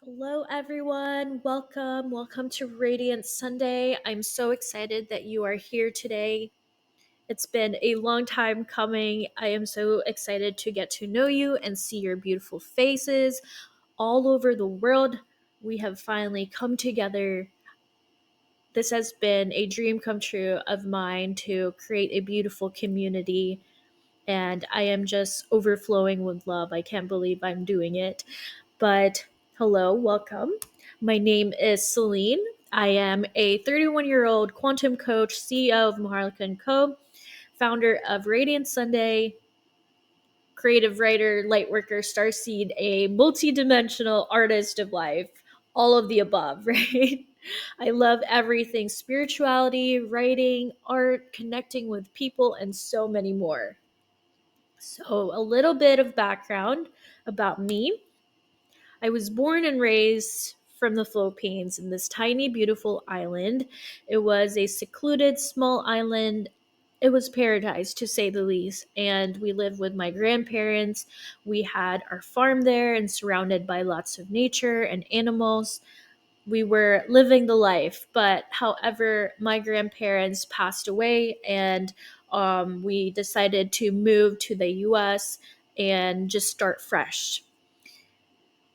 Hello, everyone. Welcome. Welcome to Radiant Sunday. I'm so excited that you are here today. It's been a long time coming. I am so excited to get to know you and see your beautiful faces all over the world. We have finally come together. This has been a dream come true of mine to create a beautiful community, and I am just overflowing with love. I can't believe I'm doing it. But hello, welcome. My name is Celine. I am a 31-year-old quantum coach, CEO of Maharlika & Co., founder of Radiant Sunday, creative writer, lightworker, starseed, a multidimensional artist of life, all of the above, right? I love everything spirituality, writing, art, connecting with people, and so many more. So, a little bit of background about me. I was born and raised from the Philippines in this tiny, beautiful island. It was a secluded, small island. It was paradise, to say the least. And we lived with my grandparents. We had our farm there and surrounded by lots of nature and animals. We were living the life. But however, my grandparents passed away, and we decided to move to the US and just start fresh.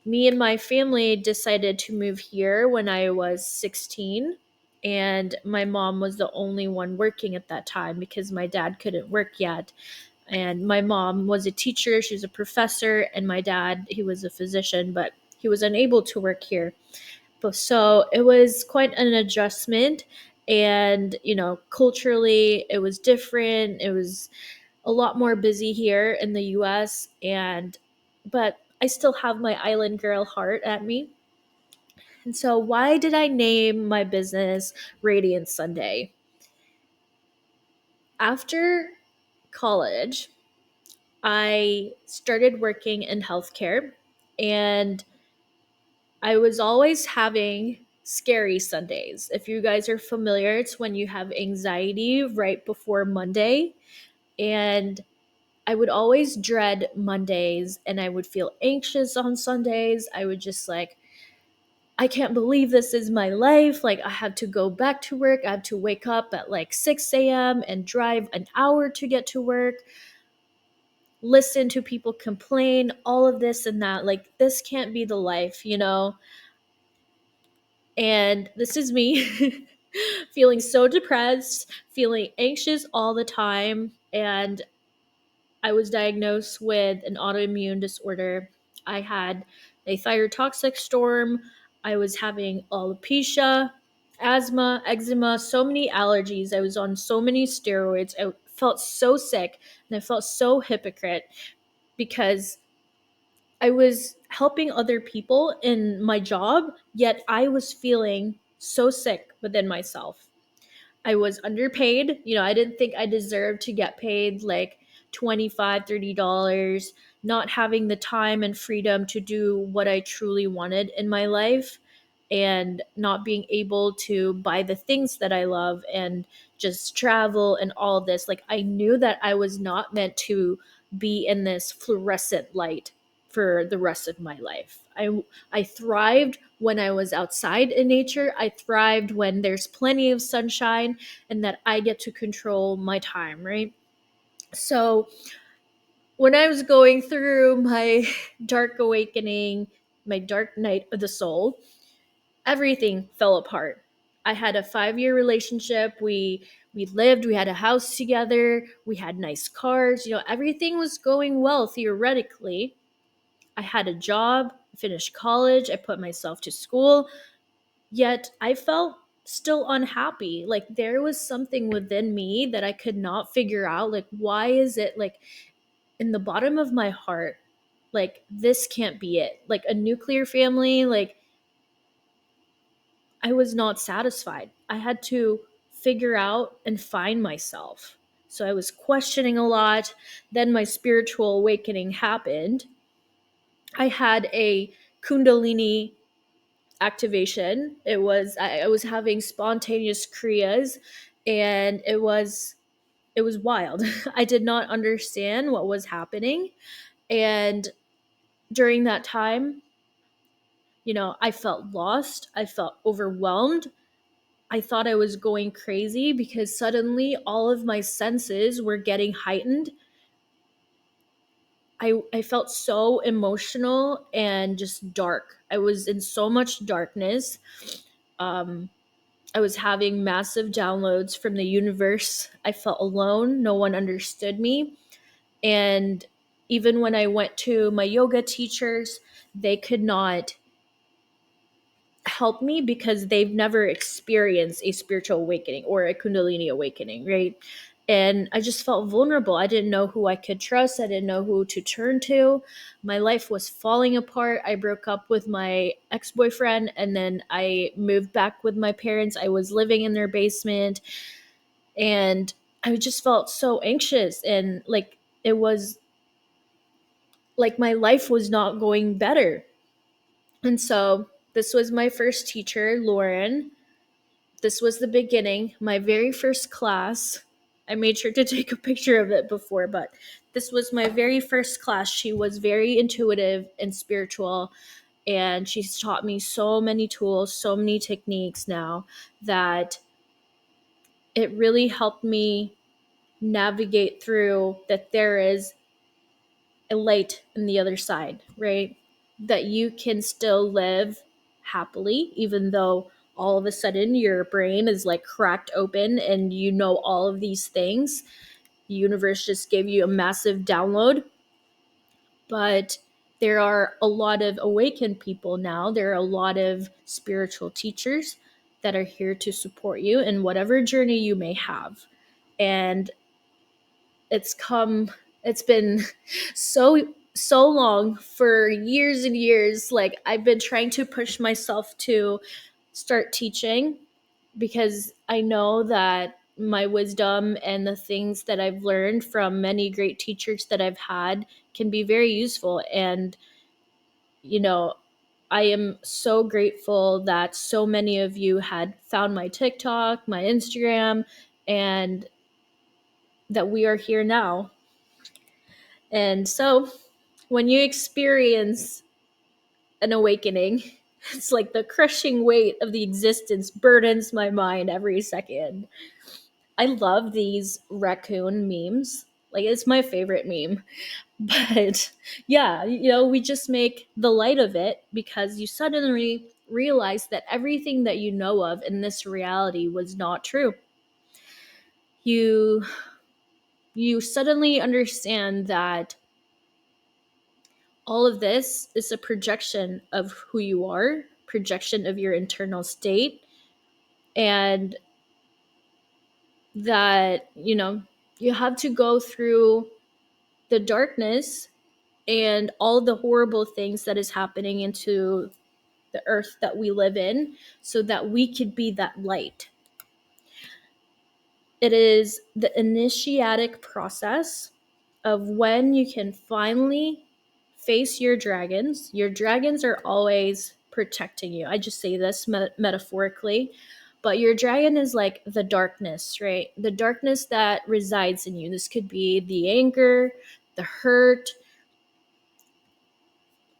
Me and my family decided to move here when I was 16, and my mom was the only one working at that time because my dad couldn't work yet. And my mom was a teacher, she was a professor, and my dad, he was a physician, but he was unable to work here. But so it was quite an adjustment, and culturally it was different. It was a lot more busy here in the US, and but I still have my island girl heart at me. And so why did I name my business Radiant Sunday? After college, I started working in healthcare, and I was always having scary Sundays. If you guys are familiar, it's when you have anxiety right before Monday, and I would always dread Mondays and I would feel anxious on Sundays. I would just like, I can't believe this is my life. Like, I have to go back to work. I have to wake up at like 6 a.m. and drive an hour to get to work, listen to people complain, all of this and that. Like, this can't be the life. And this is me feeling so depressed, feeling anxious all the time. And I was diagnosed with an autoimmune disorder. I had a thyrotoxic storm. I was having alopecia, asthma, eczema, so many allergies. I was on so many steroids. I felt so sick, and I felt so hypocrite because I was helping other people in my job, yet I was feeling so sick within myself. I was underpaid. I didn't think I deserved to get paid like 25, $30, not having the time and freedom to do what I truly wanted in my life, and not being able to buy the things that I love and just travel and all of this. Like, I knew that I was not meant to be in this fluorescent light for the rest of my life. I thrived when I was outside in nature. I thrived when there's plenty of sunshine and that I get to control my time, right? So when I was going through my dark awakening, my dark night of the soul, everything fell apart. I had a 5-year relationship. We lived, we had a house together, we had nice cars, everything was going well theoretically. I had a job, finished college, I put myself to school, yet I felt still unhappy. Like, there was something within me that I could not figure out. Like, why is it like in the bottom of my heart, like, this can't be it? Like, a nuclear family, like, I was not satisfied. I had to figure out and find myself. So I was questioning a lot. Then my spiritual awakening happened. I had a Kundalini activation. I was having spontaneous kriyas, and it was wild. I did not understand what was happening, and during that time I felt lost. I felt overwhelmed. I thought I was going crazy because suddenly all of my senses were getting heightened. I felt so emotional and just dark. I was in so much darkness. Um, I was having massive downloads from the universe. I felt alone. No one understood me. And even when I went to my yoga teachers, they could not help me because they've never experienced a spiritual awakening or a kundalini awakening, right? And I just felt vulnerable. I didn't know who I could trust. I didn't know who to turn to. My life was falling apart. I broke up with my ex-boyfriend and then I moved back with my parents. I was living in their basement and I just felt so anxious, and like it was like my life was not going better. And so this was my first teacher, Lauren. This was the beginning, my very first class. I made sure to take a picture of it before, but this was my very first class. She was very intuitive and spiritual, and she's taught me so many tools, so many techniques now that it really helped me navigate through that there is a light in the other side, right? That you can still live happily, even though all of a sudden your brain is like cracked open and you know all of these things. The universe just gave you a massive download. But there are a lot of awakened people now. There are a lot of spiritual teachers that are here to support you in whatever journey you may have. And it's come it's been so long, for years and years. Like, I've been trying to push myself to start teaching because I know that my wisdom and the things that I've learned from many great teachers that I've had can be very useful. And you know I am so grateful that so many of you had found my TikTok, my Instagram, and that we are here now. And so when you experience an awakening, it's like the crushing weight of the existence burdens my mind every second. I love these raccoon memes. Like, it's my favorite meme. But yeah, we just make the light of it because you suddenly realize that everything that you know of in this reality was not true. You you suddenly understand that all of this is a projection of who you are, projection of your internal state, and that, you have to go through the darkness and all the horrible things that is happening into the earth that we live in so that we could be that light. It is the initiatic process of when you can finally face your dragons. Your dragons are always protecting you. I just say this metaphorically, but your dragon is like the darkness, right? The darkness that resides in you. This could be the anger, the hurt,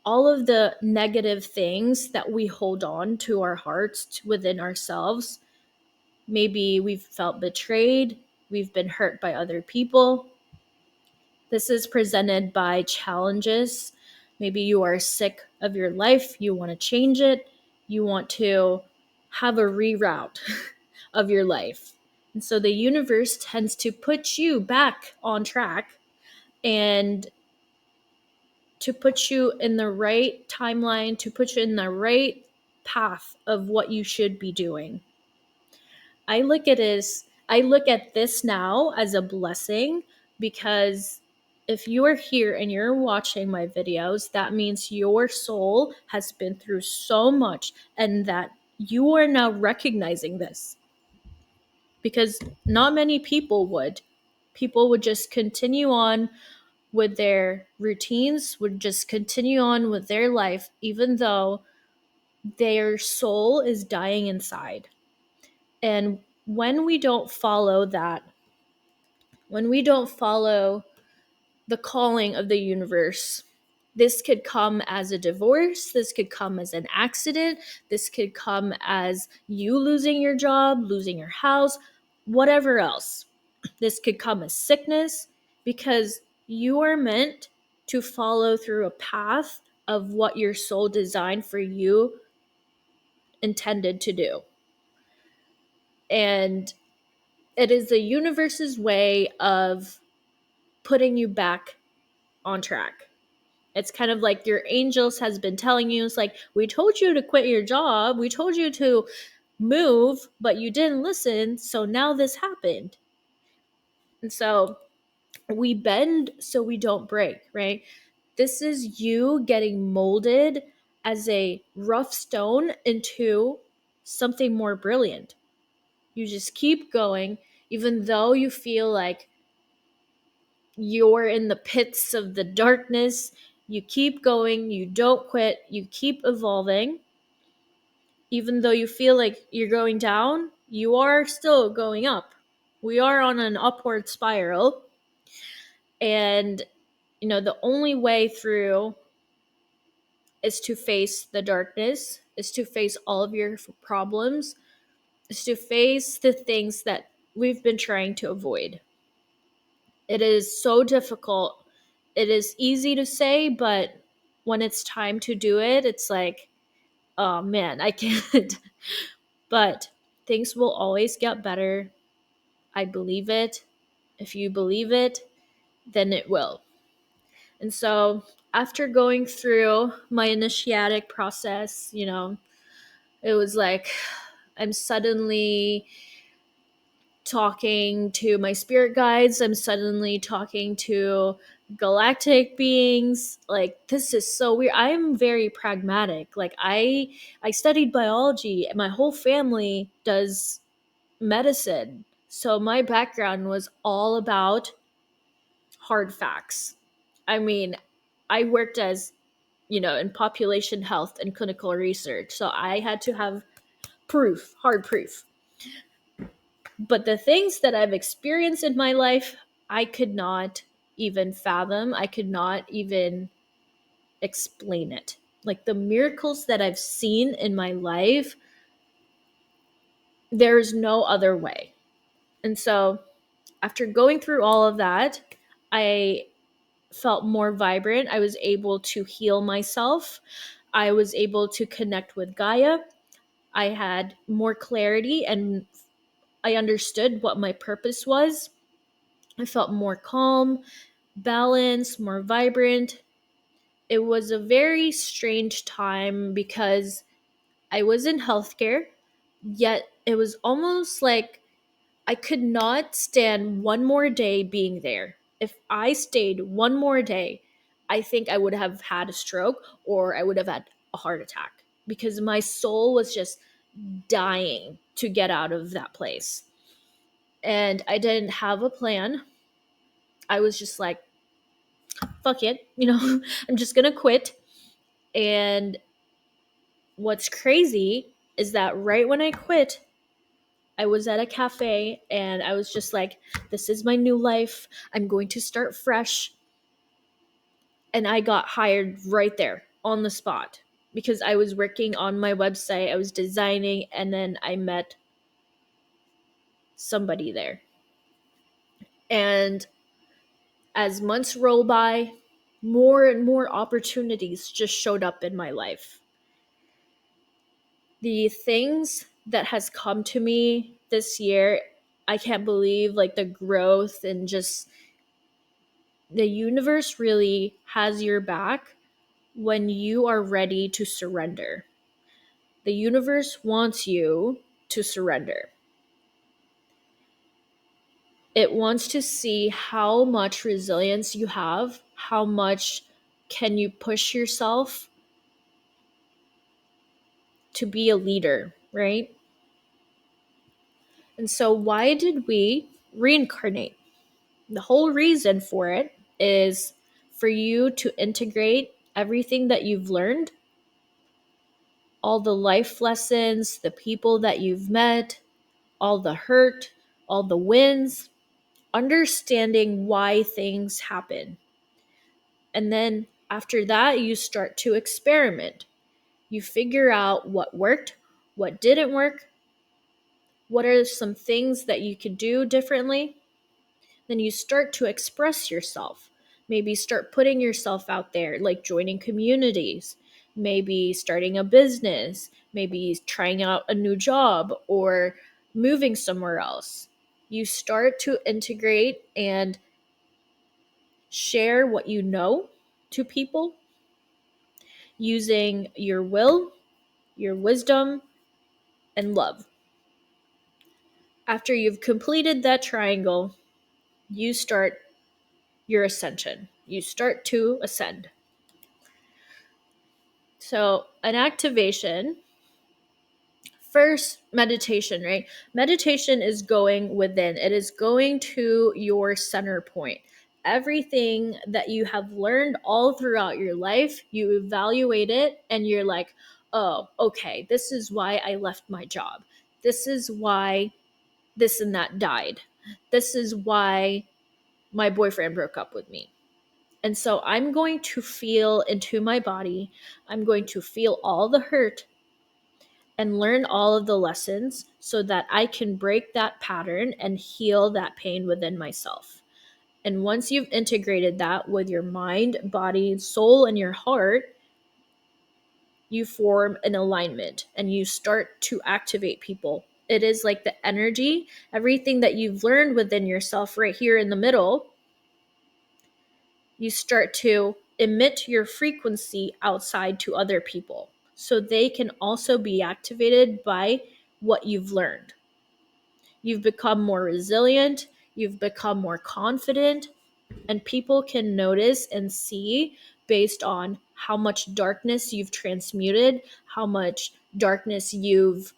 all of the negative things that we hold on to our hearts, within ourselves. Maybe we've felt betrayed, we've been hurt by other people. This is presented by challenges. Maybe you are sick of your life, you want to change it, you want to have a reroute of your life. And so the universe tends to put you back on track and to put you in the right timeline, to put you in the right path of what you should be doing. I look at this now as a blessing because if you are here and you're watching my videos, that means your soul has been through so much and that you are now recognizing this. Because not many people would. People would just continue on with their routines, would just continue on with their life, even though their soul is dying inside. And when we don't follow that, when we don't follow the calling of the universe, This could come as a divorce, this could come as an accident, this could come as you losing your job, losing your house, whatever else. This could come as sickness, because you are meant to follow through a path of what your soul designed for you, intended to do. And it is the universe's way of putting you back on track. It's kind of like your angels has been telling you, it's like, we told you to quit your job, we told you to move, but you didn't listen, so now this happened. And so we bend so we don't break, right? This is you getting molded as a rough stone into something more brilliant. You just keep going, even though you feel like you're in the pits of the darkness. You keep going, you don't quit, you keep evolving. Even though you feel like you're going down, you are still going up. We are on an upward spiral. And, the only way through is to face the darkness, is to face all of your problems, is to face the things that we've been trying to avoid. It is so difficult. It is easy to say, but when it's time to do it, it's like, oh man, I can't. But things will always get better. I believe it. If you believe it, then it will. And so, after going through my initiatic process, it was like I'm suddenly talking to my spirit guides. I'm suddenly talking to galactic beings. Like, this is so weird. I'm very pragmatic. Like, I studied biology, and my whole family does medicine. So my background was all about hard facts. I mean, I worked as, in population health and clinical research. So I had to have proof, hard proof. But the things that I've experienced in my life, I could not even fathom. I could not even explain it. Like, the miracles that I've seen in my life, there is no other way. And so, after going through all of that, I felt more vibrant. I was able to heal myself. I was able to connect with Gaia. I had more clarity, and I understood what my purpose was. I felt more calm, balanced, more vibrant. It was a very strange time because I was in healthcare, yet it was almost like I could not stand one more day being there. If I stayed one more day, I think I would have had a stroke or I would have had a heart attack, because my soul was just dying to get out of that place. And I didn't have a plan. I was just like, fuck it, I'm just gonna quit. And what's crazy is that right when I quit, I was at a cafe and I was just like, this is my new life. I'm going to start fresh. And I got hired right there on the spot because I was working on my website, I was designing, and then I met somebody there. And as months roll by, more and more opportunities just showed up in my life. The things that has come to me this year, I can't believe, like, the growth, and just the universe really has your back when you are ready to surrender. The universe wants you to surrender. It wants to see how much resilience you have, how much can you push yourself to be a leader, right? And so, why did we reincarnate? The whole reason for it is for you to integrate everything that you've learned, all the life lessons, the people that you've met, all the hurt, all the wins, understanding why things happen. And then After that, you start to experiment. You figure out what worked, what didn't work, what are some things that you could do differently. Then you start to express yourself. Maybe start putting yourself out there, like joining communities, maybe starting a business, maybe trying out a new job or moving somewhere else. You start to integrate and share what you know to people using your will, your wisdom, and love. After you've completed that triangle, you start your ascension. You start to ascend. So, an activation, first, meditation, right? Meditation is going within, it is going to your center point. Everything that you have learned all throughout your life, you evaluate it and you're like, oh, okay, this is why I left my job. This is why this and that died. This is why my boyfriend broke up with me. And so I'm going to feel into my body. I'm going to feel all the hurt and learn all of the lessons so that I can break that pattern and heal that pain within myself. And once you've integrated that with your mind, body, soul, and your heart, you form an alignment and you start to activate people. It is like the energy, everything that you've learned within yourself right here in the middle, you start to emit your frequency outside to other people so they can also be activated by what you've learned. You've become more resilient, you've become more confident, and people can notice and see based on how much darkness you've transmuted, how much darkness you've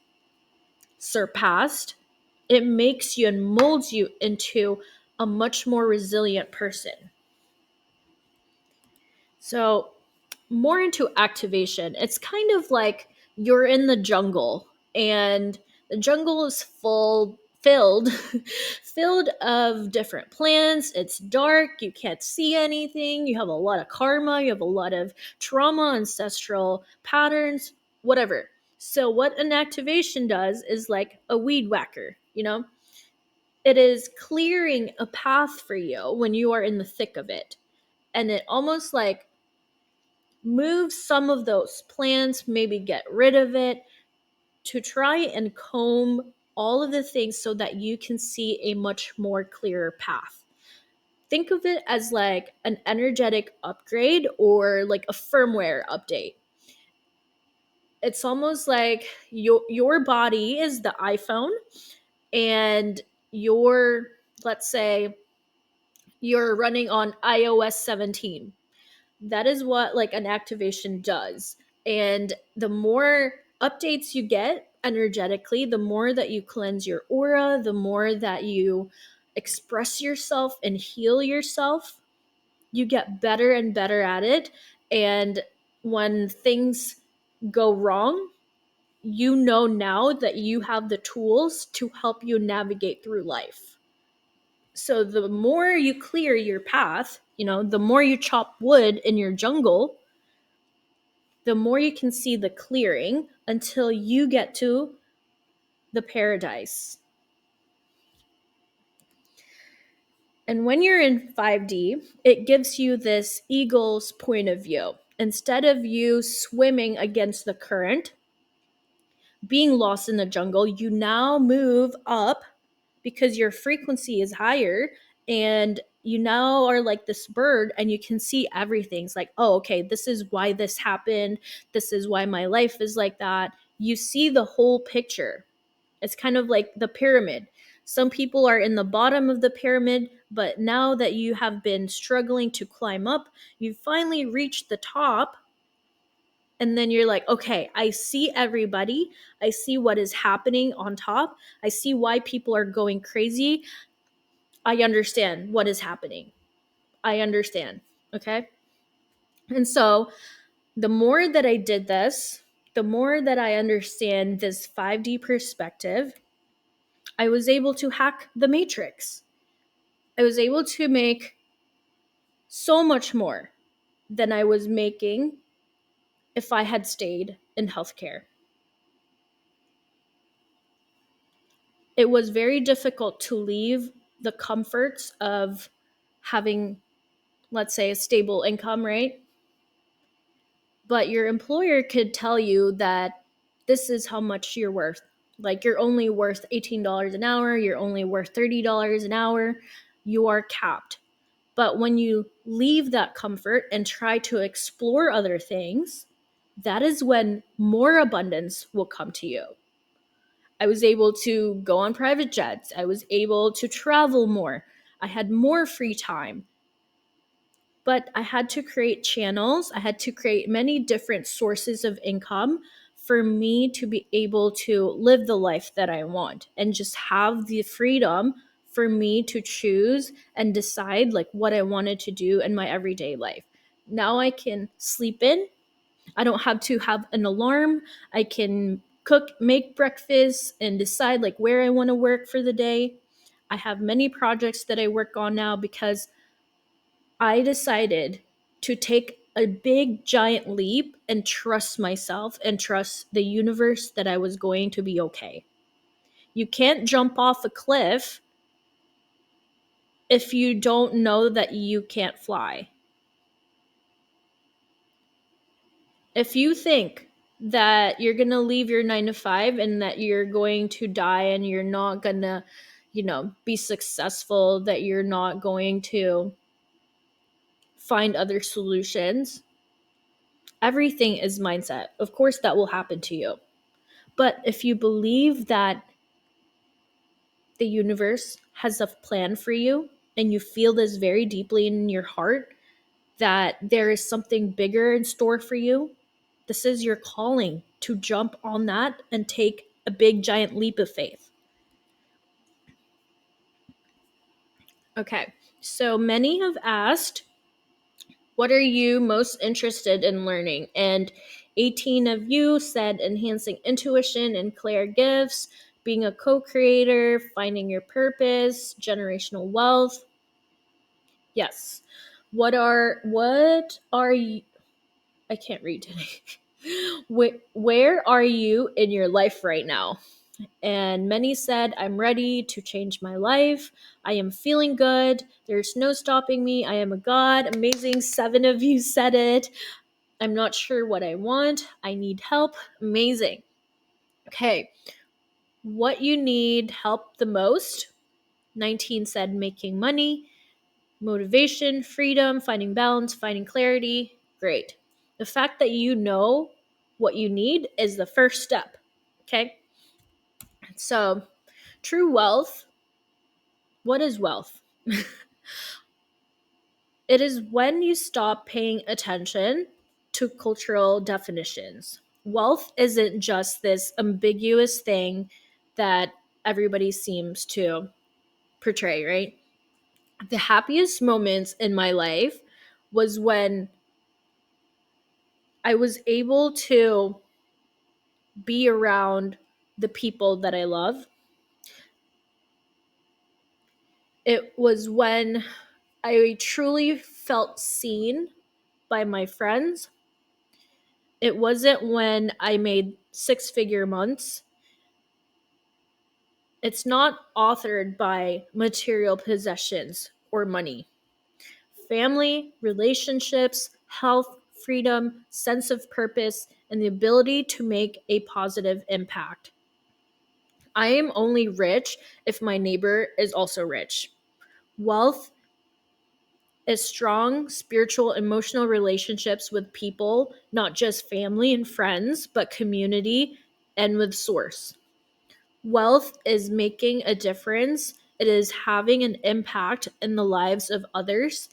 surpassed. It makes you and molds you into a much more resilient person. So, more into activation, it's kind of like you're in the jungle and the jungle is filled filled of different plants. It's dark, you can't see anything, you have a lot of karma, you have a lot of trauma, ancestral patterns, whatever. So what an activation does is like a weed whacker, it is clearing a path for you when you are in the thick of it, and it almost like move some of those plants, maybe get rid of it to try and comb all of the things so that you can see a much more clearer path. Think of it as like an energetic upgrade or like a firmware update. It's almost like your body is the iPhone and your, let's say you're running on iOS 17. That is what like an activation does. And the more updates you get energetically, the more that you cleanse your aura, the more that you express yourself and heal yourself, you get better and better at it. And when things go wrong, you know now that you have the tools to help you navigate through life. So the more you clear your path, the more you chop wood in your jungle, the more you can see the clearing until you get to the paradise. And when you're in 5D, it gives you this eagle's point of view. Instead of you swimming against the current, being lost in the jungle, you now move up because your frequency is higher and you now are like this bird and you can see everything. It's like, oh, okay, this is why this happened. This is why my life is like that. You see the whole picture. It's kind of like the pyramid. Some people are in the bottom of the pyramid, but now that you have been struggling to climb up, you finally reached the top. And then you're like, okay, I see everybody. I see what is happening on top. I see why people are going crazy. I understand what is happening. I understand. Okay. And so the more that I did this, the more that I understand this 5D perspective, I was able to hack the matrix. I was able to make so much more than I was making if I had stayed in healthcare. It was very difficult to leave the comforts of having, let's say, a stable income, right? But your employer could tell you that this is how much you're worth. Like, you're only worth $18 an hour, you're only worth $30 an hour, you are capped. But when you leave that comfort and try to explore other things, that is when more abundance will come to you. I was able to go on private jets. I was able to travel more. I had more free time. But I had to create channels. I had to create many different sources of income for me to be able to live the life that I want and just have the freedom for me to choose and decide like what I wanted to do in my everyday life. Now I can sleep in. I don't have to have an alarm. I can cook, make breakfast, and decide like where I want to work for the day. I have many projects that I work on now because I decided to take a big giant leap and trust myself and trust the universe that I was going to be okay. You can't jump off a cliff if you don't know that you can't fly. If you think that you're going to leave your 9 to 5 and that you're going to die and you're not going to, be successful, that you're not going to find other solutions, everything is mindset. Of course, that will happen to you. But if you believe that the universe has a plan for you and you feel this very deeply in your heart that there is something bigger in store for you, this is your calling to jump on that and take a big giant leap of faith. Okay, so many have asked, what are you most interested in learning? And 18 of you said enhancing intuition and clear gifts, being a co-creator, finding your purpose, generational wealth. Yes. What are you, I can't read today. Where are you in your life right now? And many said, I'm ready to change my life. I am feeling good. There's no stopping me. I am a god. Amazing. 7 of you said it. I'm not sure what I want. I need help. Amazing. Okay. What you need help the most? 19 said making money, motivation, freedom, finding balance, finding clarity. Great. The fact that you know what you need is the first step. Okay. So, true wealth. What is wealth? It is when you stop paying attention to cultural definitions. Wealth isn't just this ambiguous thing that everybody seems to portray, right? The happiest moments in my life was when I was able to be around the people that I love. It was when I truly felt seen by my friends. It wasn't when I made 6-figure months. It's not authored by material possessions or money. Family, relationships, health, freedom, sense of purpose, and the ability to make a positive impact. I am only rich if my neighbor is also rich. Wealth is strong spiritual, emotional relationships with people, not just family and friends, but community and with source. Wealth is making a difference. It is having an impact in the lives of others,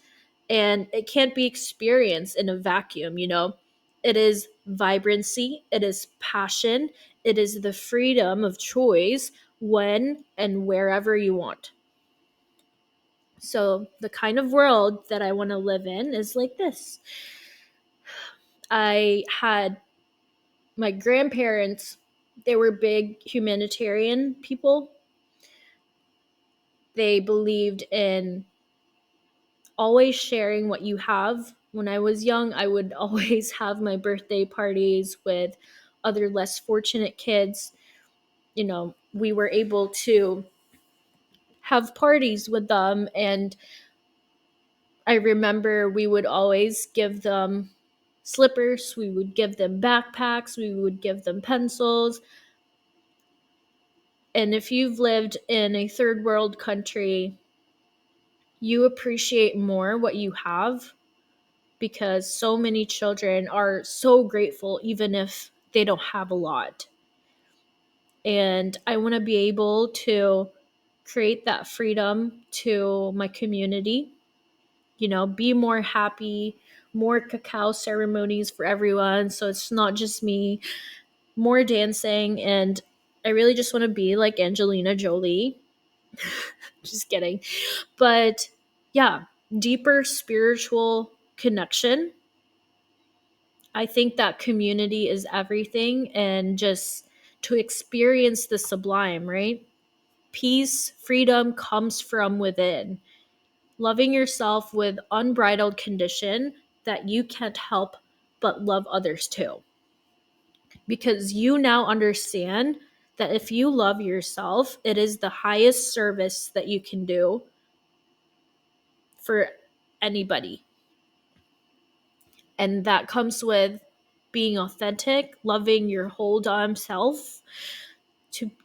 and it can't be experienced in a vacuum. It is vibrancy, it is passion, it is the freedom of choice when and wherever you want. So, the kind of world that I want to live in is like this. I had my grandparents, they were big humanitarian people. They believed in always sharing what you have. When I was young, I would always have my birthday parties with other less fortunate kids. We were able to have parties with them, and I remember we would always give them slippers, we would give them backpacks, we would give them pencils. And if you've lived in a third world country, you appreciate more what you have, because so many children are so grateful even if they don't have a lot. And I want to be able to create that freedom to my community, be more happy, more cacao ceremonies for everyone. So it's not just me, more dancing. And I really just want to be like Angelina Jolie. Just kidding. But yeah, deeper spiritual connection. I think that community is everything, and just to experience the sublime, right? Peace, freedom comes from within. Loving yourself with unbridled condition that you can't help but love others too. Because you now understand that if you love yourself, it is the highest service that you can do for anybody. And that comes with being authentic, loving your whole damn self,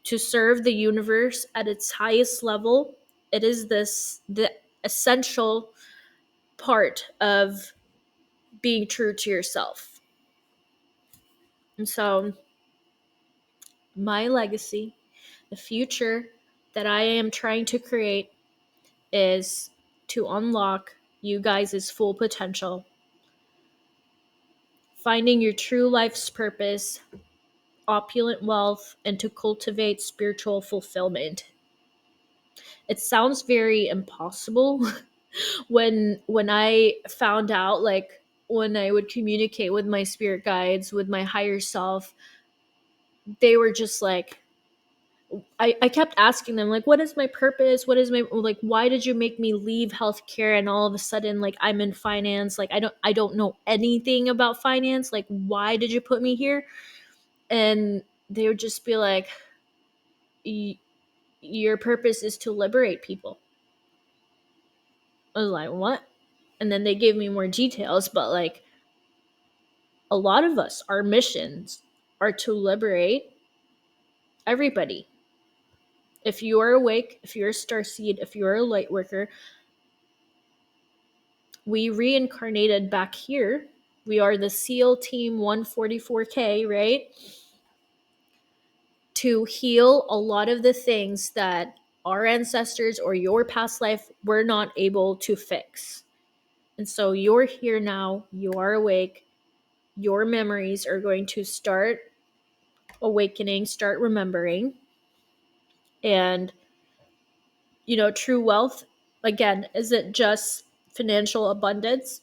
to serve the universe at its highest level. It is the essential part of being true to yourself. And so my legacy, the future that I am trying to create, is to unlock you guys' full potential, finding your true life's purpose, opulent wealth, and to cultivate spiritual fulfillment. It sounds very impossible when I found out, like when I would communicate with my spirit guides, with my higher self, they were just like, I kept asking them, like, what is my purpose? What is my, like, why did you make me leave healthcare and all of a sudden, like, I'm in finance? Like, I don't know anything about finance. Like, why did you put me here? And they would just be like, your purpose is to liberate people. I was like, what? And then they gave me more details, but like, a lot of us, our missions are to liberate everybody. If you are awake, if you're a starseed, if you're a light worker, we reincarnated back here. We are the SEAL Team 144K, right? To heal a lot of the things that our ancestors or your past life were not able to fix. And so you're here now, you are awake, your memories are going to start awakening, start remembering. And, true wealth, again, isn't just financial abundance.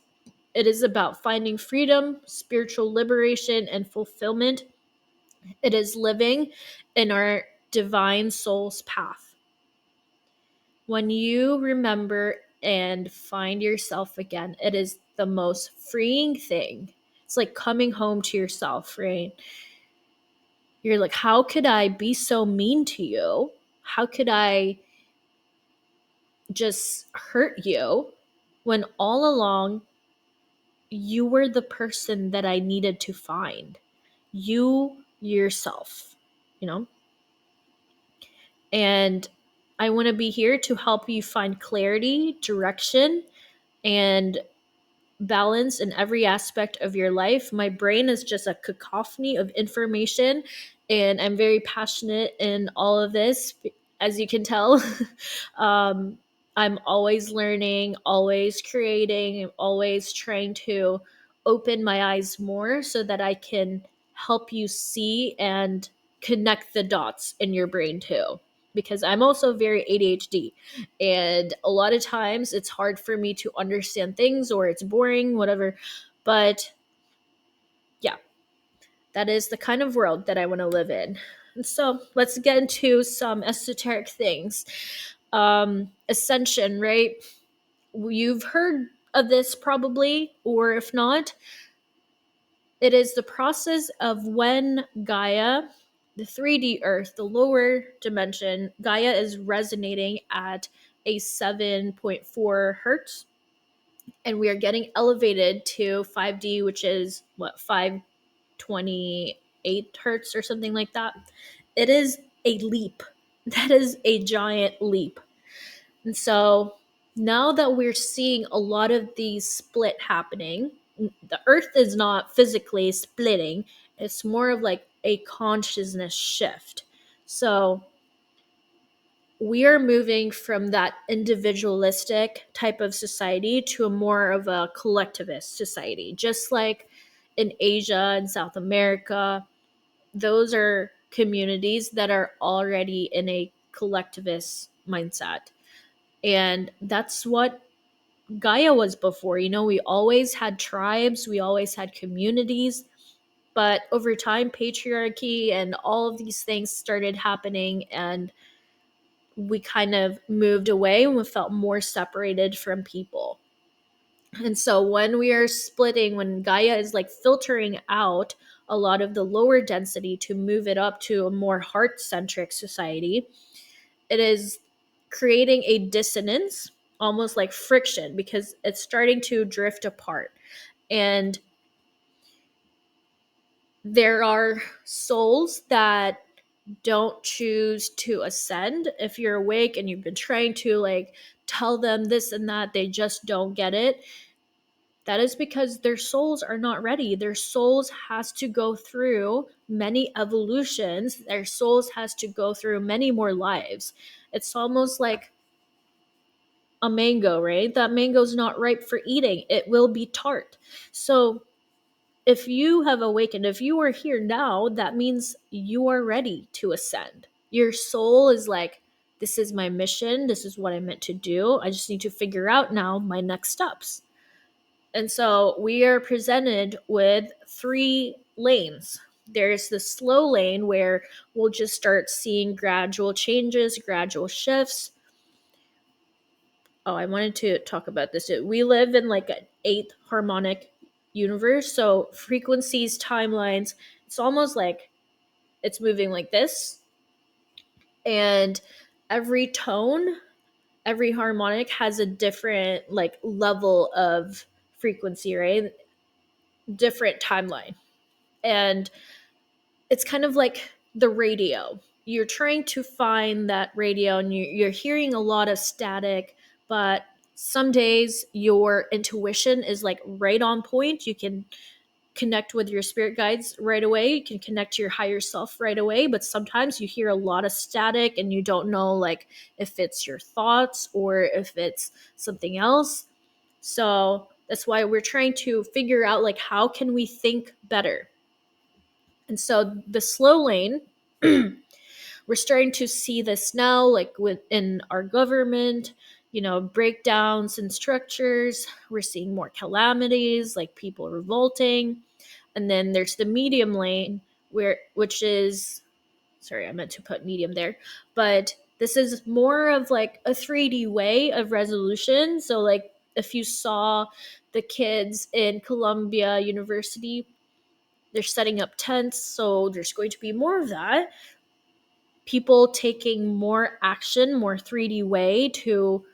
It is about finding freedom, spiritual liberation, and fulfillment. It is living in our divine soul's path. When you remember and find yourself again, it is the most freeing thing. It's like coming home to yourself, right? You're like, how could I be so mean to you? How could I just hurt you when all along you were the person that I needed to find? You yourself, you know? And I want to be here to help you find clarity, direction, and balance in every aspect of your life. My brain is just a cacophony of information, and I'm very passionate in all of this, as you can tell. um, I'm always learning, always creating, always trying to open my eyes more so that I can help you see and connect the dots in your brain too. Because I'm also very ADHD, and a lot of times it's hard for me to understand things, or it's boring, whatever. But yeah, that is the kind of world that I want to live in. And so let's get into some esoteric things. Ascension, right? You've heard of this probably, or if not, it is the process of when Gaia, the 3D Earth, the lower dimension, Gaia is resonating at a 7.4 hertz, and we are getting elevated to 5D, which is what, 528 hertz or something like that. It is a leap. That is a giant leap. And so now that we're seeing a lot of these split happening, the earth is not physically splitting, it's more of like a consciousness shift. So we are moving from that individualistic type of society to a more of a collectivist society, just like in Asia and South America. Those are communities that are already in a collectivist mindset. And that's what Gaia was before. We always had tribes, we always had communities, but over time, patriarchy and all of these things started happening, and we kind of moved away and we felt more separated from people. And so when we are splitting, when Gaia is like filtering out a lot of the lower density to move it up to a more heart centric society, it is creating a dissonance, almost like friction, because it's starting to drift apart. And there are souls that don't choose to ascend. If you're awake and you've been trying to like tell them this and that, they just don't get it. That is because their souls are not ready. Their souls has to go through many evolutions. Their souls has to go through many more lives. It's almost like a mango, right? That mango's not ripe for eating. It will be tart. So if you have awakened, if you are here now, that means you are ready to ascend. Your soul is like, this is my mission. This is what I meant to do. I just need to figure out now my next steps. And so we are presented with 3 lanes. There's the slow lane where we'll just start seeing gradual changes, gradual shifts. Oh, I wanted to talk about this. We live in like an 8th harmonic universe. So frequencies, timelines, it's almost like it's moving like this. And every tone, every harmonic has a different like level of frequency, right? Different timeline. And it's kind of like the radio. You're trying to find that radio and you're hearing a lot of static, but some days your intuition is like right on point. You can connect with your spirit guides right away. You can connect to your higher self right away, but sometimes you hear a lot of static and you don't know like if it's your thoughts or if it's something else. So that's why we're trying to figure out like how can we think better. And so the slow lane, we're starting to see this now, like within our government, breakdowns in structures. We're seeing more calamities, like people revolting. And then there's the medium lane, which is, sorry, I meant to put medium there, but this is more of like a 3D way of resolution. So, like, if you saw the kids in Columbia University, they're setting up tents, so there's going to be more of that. People taking more action, more 3D way to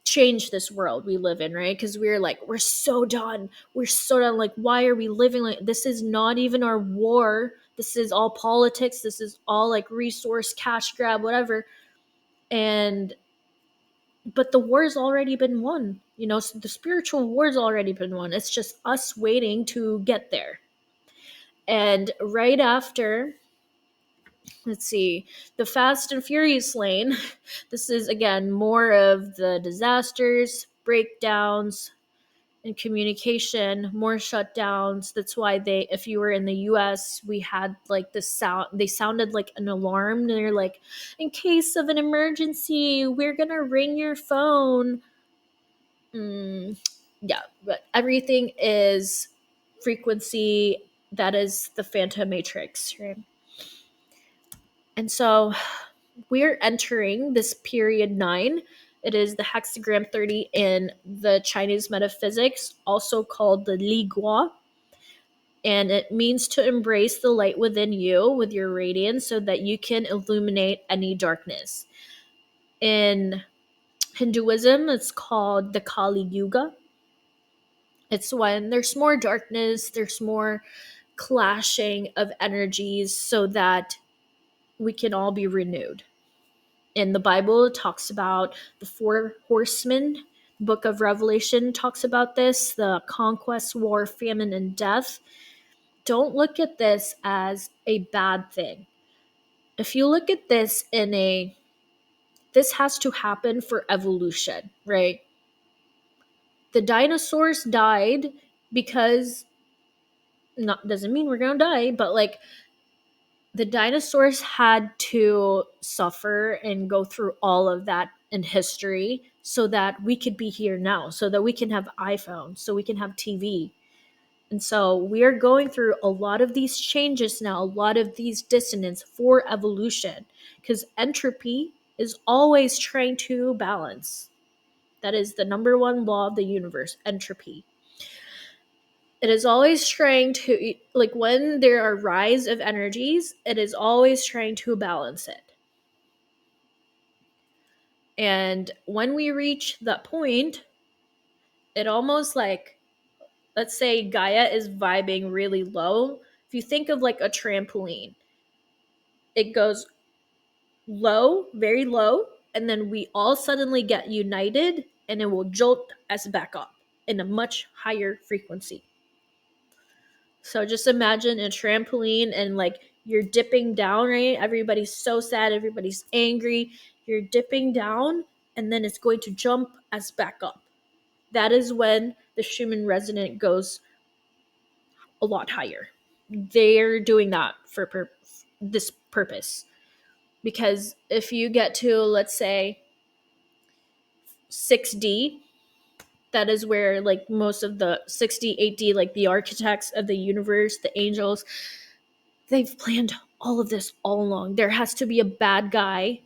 change this world we live in, right? Because we're like, we're so done. We're so done. Like, why are we living like this? Is not even our war. This is all politics. This is all like resource, cash grab, whatever. And but the war's already been won. So the spiritual war's already been won. It's just us waiting to get there. And right after, let's see, the Fast and Furious lane, this is again more of the disasters, breakdowns, and communication, more shutdowns. That's why if you were in the US, we had like the sound, they sounded like an alarm. They're like, in case of an emergency, we're gonna ring your phone. Yeah, but everything is frequency. That is the Phantom Matrix, right? And so we're entering this period 9. It is the hexagram 30 in the Chinese metaphysics, also called the Li Gua, and it means to embrace the light within you with your radiance so that you can illuminate any darkness. In Hinduism, it's called the Kali Yuga. It's when there's more darkness, there's more clashing of energies so that we can all be renewed. In the Bible, it talks about the four horsemen. Book of Revelation talks about this, the conquest, war, famine, and death. Don't look at this as a bad thing. If you look at this this has to happen for evolution, right? The dinosaurs died because, not doesn't mean we're gonna die, but like the dinosaurs had to suffer and go through all of that in history so that we could be here now, so that we can have iPhones, so we can have TV. And so we are going through a lot of these changes now, a lot of these dissonance for evolution, because entropy is always trying to balance. That is the number one law of the universe, entropy. It is always trying to, like when there are rise of energies, it is always trying to balance it. And when we reach that point, it almost like, let's say Gaia is vibing really low. If you think of like a trampoline, it goes low, very low, and then we all suddenly get united and it will jolt us back up in a much higher frequency. So just imagine a trampoline and like you're dipping down, right? Everybody's so sad, everybody's angry. You're dipping down and then it's going to jump us back up. That is when the Schumann resonant goes a lot higher. They're doing that for this purpose. Because if you get to, let's say, 6D, that is where like most of the 6D, 8D, like the architects of the universe, the angels, they've planned all of this all along. There has to be a bad guy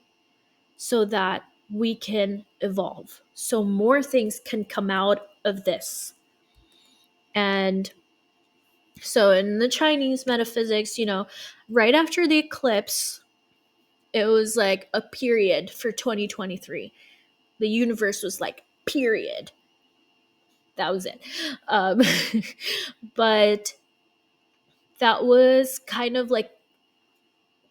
so that we can evolve. So more things can come out of this. And so in the Chinese metaphysics, right after the eclipse, it was like a period for 2023. The universe was like, period. That was it. Um, but that was kind of like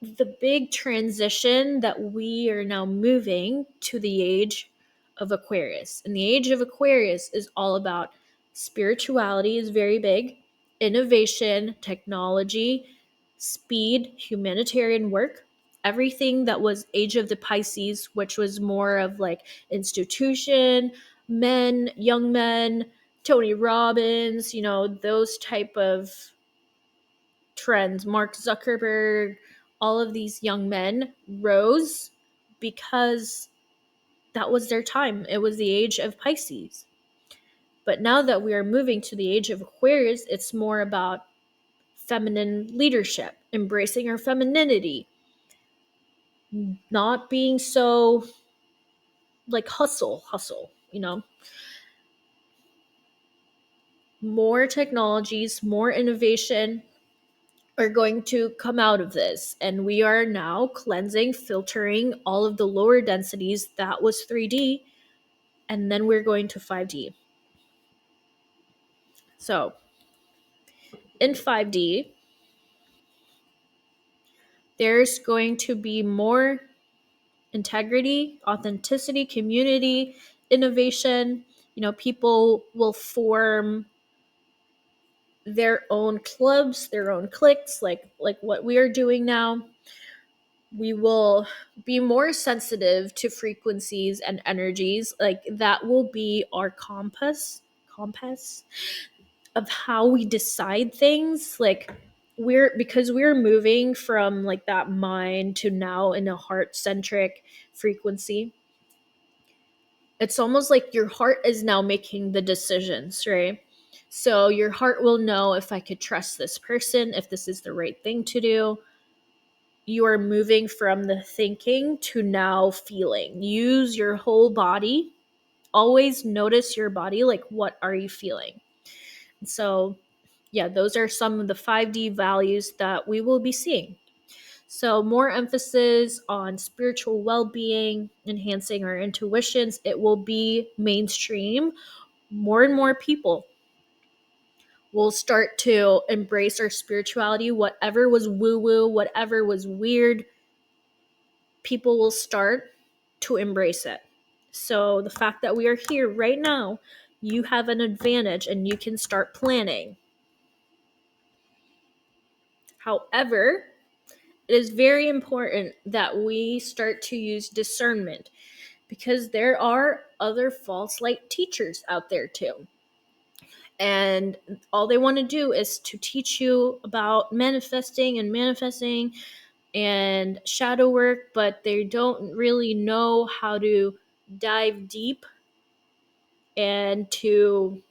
the big transition that we are now moving to the age of Aquarius. And the age of Aquarius is all about spirituality, is very big, innovation, technology, speed, humanitarian work. Everything that was age of the Pisces, which was more of like institution, men, young men, Tony Robbins, those type of trends, Mark Zuckerberg, all of these young men rose because that was their time. It was the age of Pisces. But now that we are moving to the age of Aquarius, it's more about feminine leadership, embracing our femininity, not being so like hustle, More technologies, more innovation, are going to come out of this, and we are now cleansing, filtering all of the lower densities. That was 3D, and then we're going to 5D. So in 5D, there's going to be more integrity, authenticity, community, innovation. People will form their own clubs, their own cliques, like what we are doing now. We will be more sensitive to frequencies and energies. Like that will be our compass of how we decide things. Like because we're moving from like that mind to now in a heart centric frequency. It's almost like your heart is now making the decisions, right? So your heart will know if I could trust this person, if this is the right thing to do. you are moving from the thinking to now feeling. Use your whole body. Always notice your body. Like, what are you feeling? So, yeah, those are some of the 5D values that we will be seeing. So, more emphasis on spiritual well being, enhancing our intuitions. It will be mainstream. More and more people will start to embrace our spirituality. Whatever was woo woo, whatever was weird, people will start to embrace it. So, the fact that we are here right now, you have an advantage and you can start planning. However, it is very important that we start to use discernment because there are other false light teachers out there too. And all they want to do is to teach you about manifesting and shadow work, but they don't really know how to dive deep and to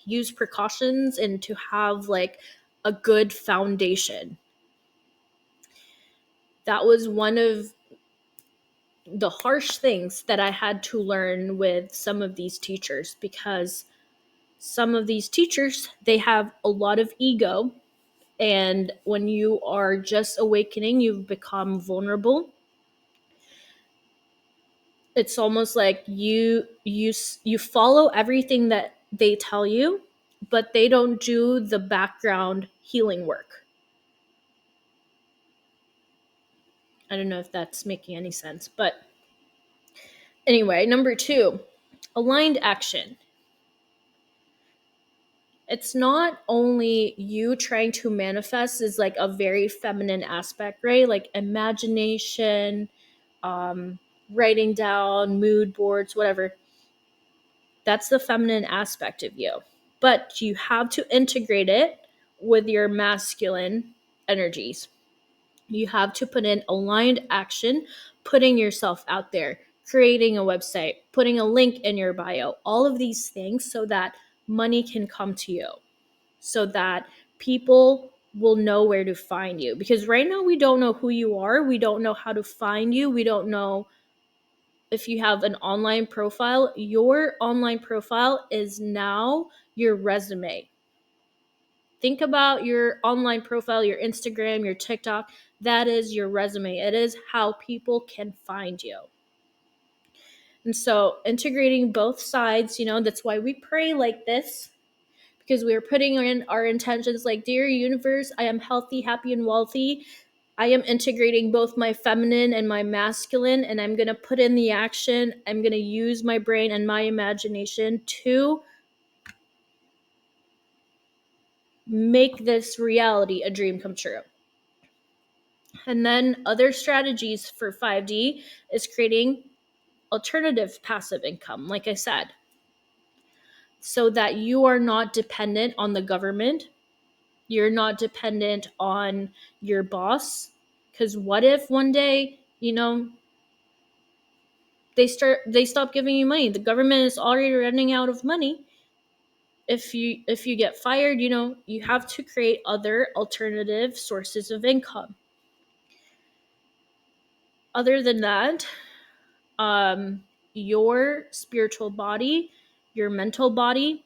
use precautions and to have like a good foundation. That was one of the harsh things that I had to learn with some of these teachers, because some of these teachers, they have a lot of ego, and when you are just awakening, you've become vulnerable. It's almost like you follow everything that they tell you, but they don't do the background healing work. I don't know if that's making any sense, but anyway, number 2, aligned action. It's not only you trying to manifest is like a very feminine aspect, right? Like imagination, um, writing down, mood boards, whatever. That's the feminine aspect of you. But you have to integrate it with your masculine energies. You have to put in aligned action, putting yourself out there, creating a website, putting a link in your bio, all of these things so that money can come to you, so that people will know where to find you. Because right now we don't know who you are. We don't know how to find you. We don't know if you have an online profile. Your online profile is now your resume. Think about your online profile, your Instagram, your TikTok. That is your resume. It is how people can find you. And so integrating both sides, that's why we pray like this, because we are putting in our intentions like, dear universe, I am healthy, happy, and wealthy. I am integrating both my feminine and my masculine, and I'm going to put in the action. I'm going to use my brain and my imagination to make this reality a dream come true. And then other strategies for 5D is creating alternative passive income, like I said, so that you are not dependent on the government. You're not dependent on your boss. Because what if one day, they stop giving you money? The government is already running out of money. If you get fired, you have to create other alternative sources of income. Other than that, your spiritual body, your mental body,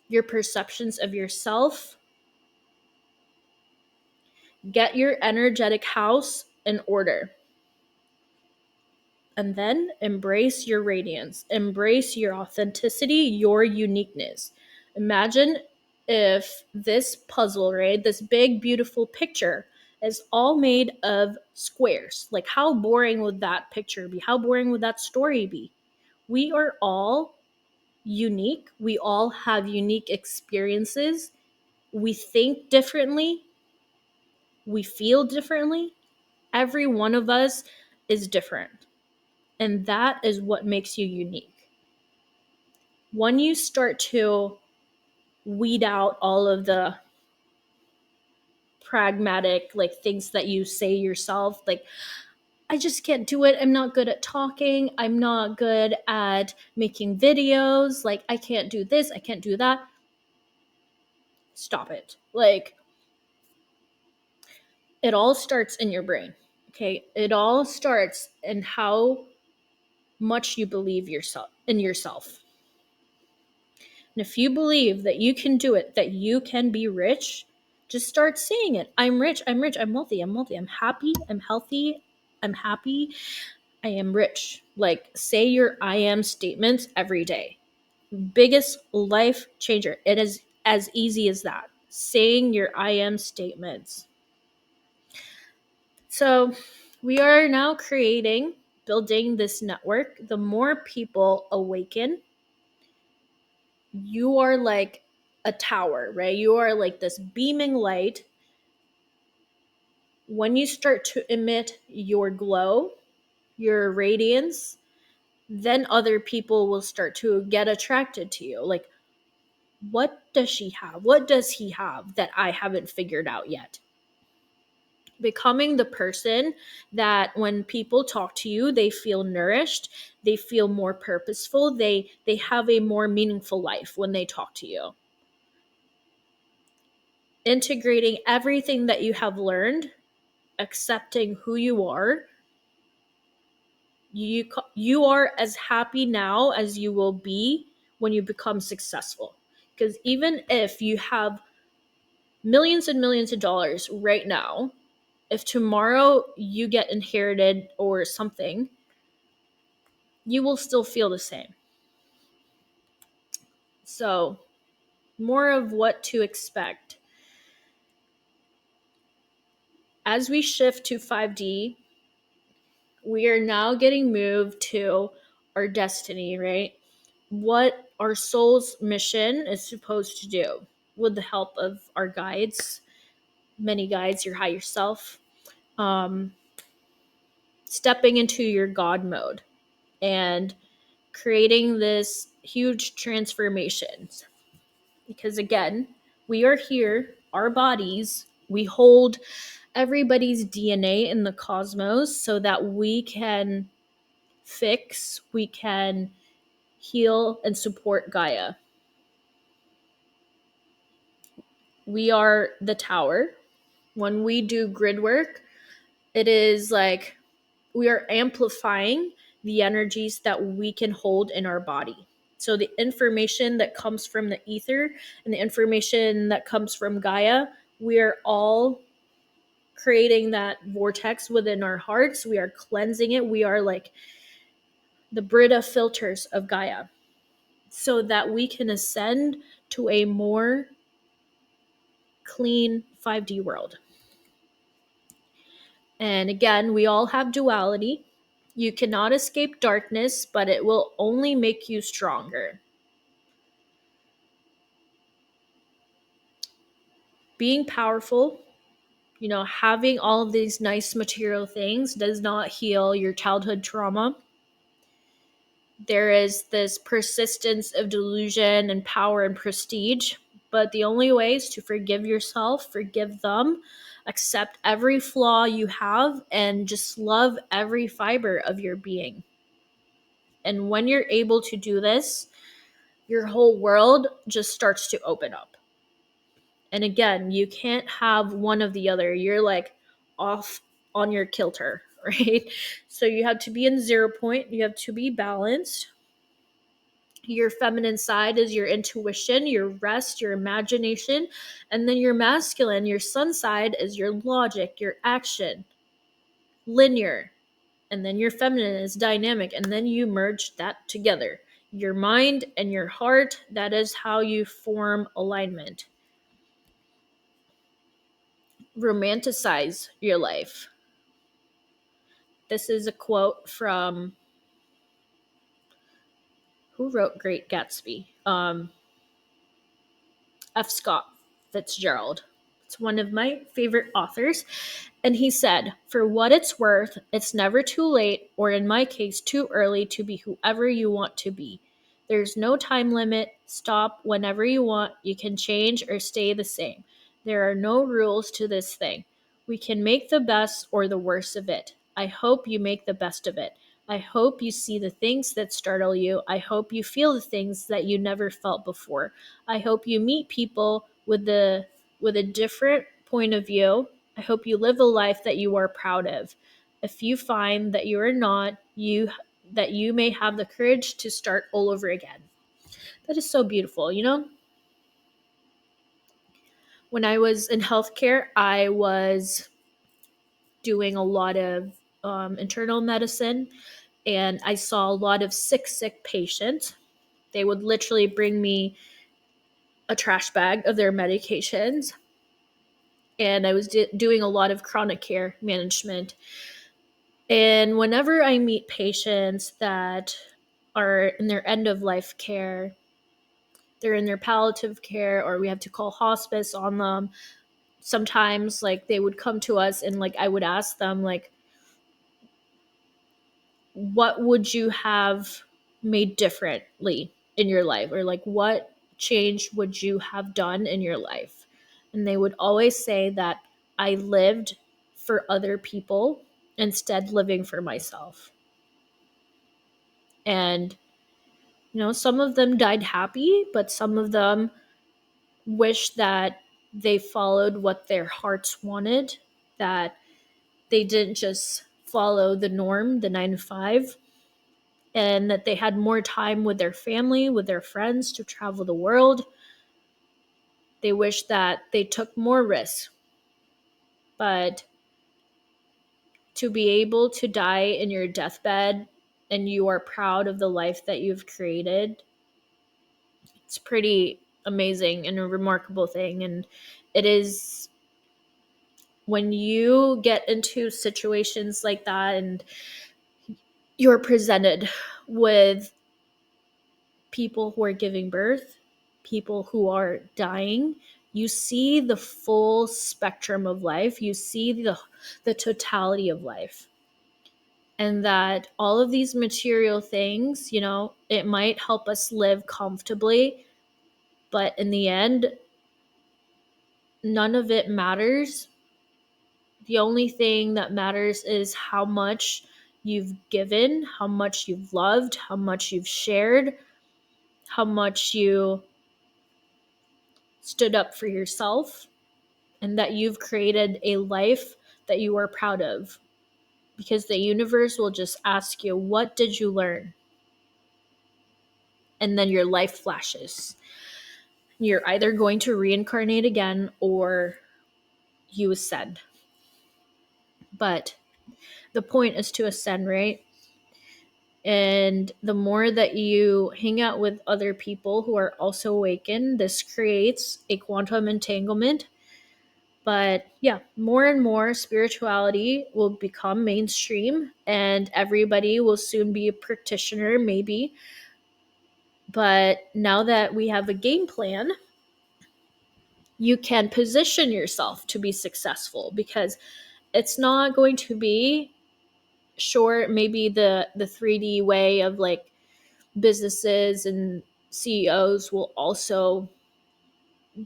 your perceptions of yourself, get your energetic house in order. And then embrace your radiance, embrace your authenticity, your uniqueness. Imagine if this puzzle, right, this big, beautiful picture is all made of squares. Like, how boring would that picture be? How boring would that story be? We are all unique. We all have unique experiences. We think differently. We feel differently. Every one of us is different. And that is what makes you unique. When you start to weed out all of the pragmatic like things that you say yourself, like, I just can't do it. I'm not good at talking. I'm not good at making videos. Like, I can't do this. I can't do that. Stop it. Like, It all starts in your brain. Okay? It all starts in how much you believe yourself. And if you believe that you can do it, that you can be rich, just start saying it. I'm rich, I'm rich, I'm wealthy, I'm wealthy, I'm happy, I'm healthy, I'm happy, I am rich. Like, say your I am statements every day. Biggest life changer. It is as easy as that. Saying your I am statements. So, we are now building this network. The more people awaken, you are like a tower, right? You are like this beaming light. When you start to emit your glow, your radiance, then other people will start to get attracted to you. Like, what does she have? What does he have that I haven't figured out yet? Becoming the person that when people talk to you, they feel nourished, they feel more purposeful, they have a more meaningful life when they talk to you. Integrating everything that you have learned, accepting who you are, you are as happy now as you will be when you become successful. Because even if you have millions and millions of dollars right now, if tomorrow you get inherited or something, you will still feel the same. So, more of what to expect. As we shift to 5D, we are now getting moved to our destiny, right? What our soul's mission is supposed to do with the help of our guides, many guides, your higher self, um, stepping into your God mode and creating this huge transformations. Because again, we are here, our bodies, we hold everybody's DNA in the cosmos so that we can fix, we can heal and support Gaia. We are the tower. When we do grid work, it is like we are amplifying the energies that we can hold in our body. So the information that comes from the ether and the information that comes from Gaia, we are all creating that vortex within our hearts. We are cleansing it. We are like the Brita filters of Gaia so that we can ascend to a more clean 5D world. And again, we all have duality. You cannot escape darkness, but it will only make you stronger. Being powerful, having all of these nice material things does not heal your childhood trauma. There is this persistence of delusion and power and prestige, but the only way is to forgive yourself, forgive them, accept every flaw you have, and just love every fiber of your being. And when you're able to do this, your whole world just starts to open up. And again, you can't have one of the other. You're like off on your kilter, right? So you have to be in 0 point, you have to be balanced. Your feminine side is your intuition, your rest, your imagination, and then your masculine, your sun side is your logic, your action, linear. And then your feminine is dynamic, and then you merge that together. Your mind and your heart, that is how you form alignment. Romanticize your life. This is a quote from who wrote Great Gatsby? F. Scott Fitzgerald. It's one of my favorite authors. And he said, "For what it's worth, it's never too late, or in my case, too early to be whoever you want to be. There's no time limit. Stop whenever you want. You can change or stay the same. There are no rules to this thing. We can make the best or the worst of it. I hope you make the best of it. I hope you see the things that startle you. I hope you feel the things that you never felt before. I hope you meet people with a different point of view. I hope you live a life that you are proud of. If you find that you are not, that you may have the courage to start all over again. That is so beautiful, you know? When I was in healthcare, I was doing a lot of internal medicine, and I saw a lot of sick patients. They would literally bring me a trash bag of their medications, and I was doing a lot of chronic care management. And whenever I meet patients that are in their end of life care, they're in their palliative care, or we have to call hospice on them. Sometimes, like, they would come to us, and like I would ask them, like, what would you have made differently in your life, or like what change would you have done in your life? And they would always say that I lived for other people instead living for myself. And some of them died happy, but some of them wish that they followed what their hearts wanted, that they didn't just follow the norm, the 9 to 5, and that they had more time with their family, with their friends, to travel the world. They wish that they took more risks. But to be able to die in your deathbed and you are proud of the life that you've created, it's pretty amazing and a remarkable thing. And it is, when you get into situations like that and you're presented with people who are giving birth, people who are dying, you see the full spectrum of life. You see the totality of life. And that all of these material things, it might help us live comfortably, but in the end, none of it matters. The only thing that matters is how much you've given, how much you've loved, how much you've shared, how much you stood up for yourself, and that you've created a life that you are proud of. Because the universe will just ask you, what did you learn? And then your life flashes. You're either going to reincarnate again or you ascend. But the point is to ascend, right? And the more that you hang out with other people who are also awakened, this creates a quantum entanglement. But yeah, more and more spirituality will become mainstream, and everybody will soon be a practitioner, maybe. But now that we have a game plan, you can position yourself to be successful, because it's not going to be, sure, maybe the 3D way of like businesses and CEOs will also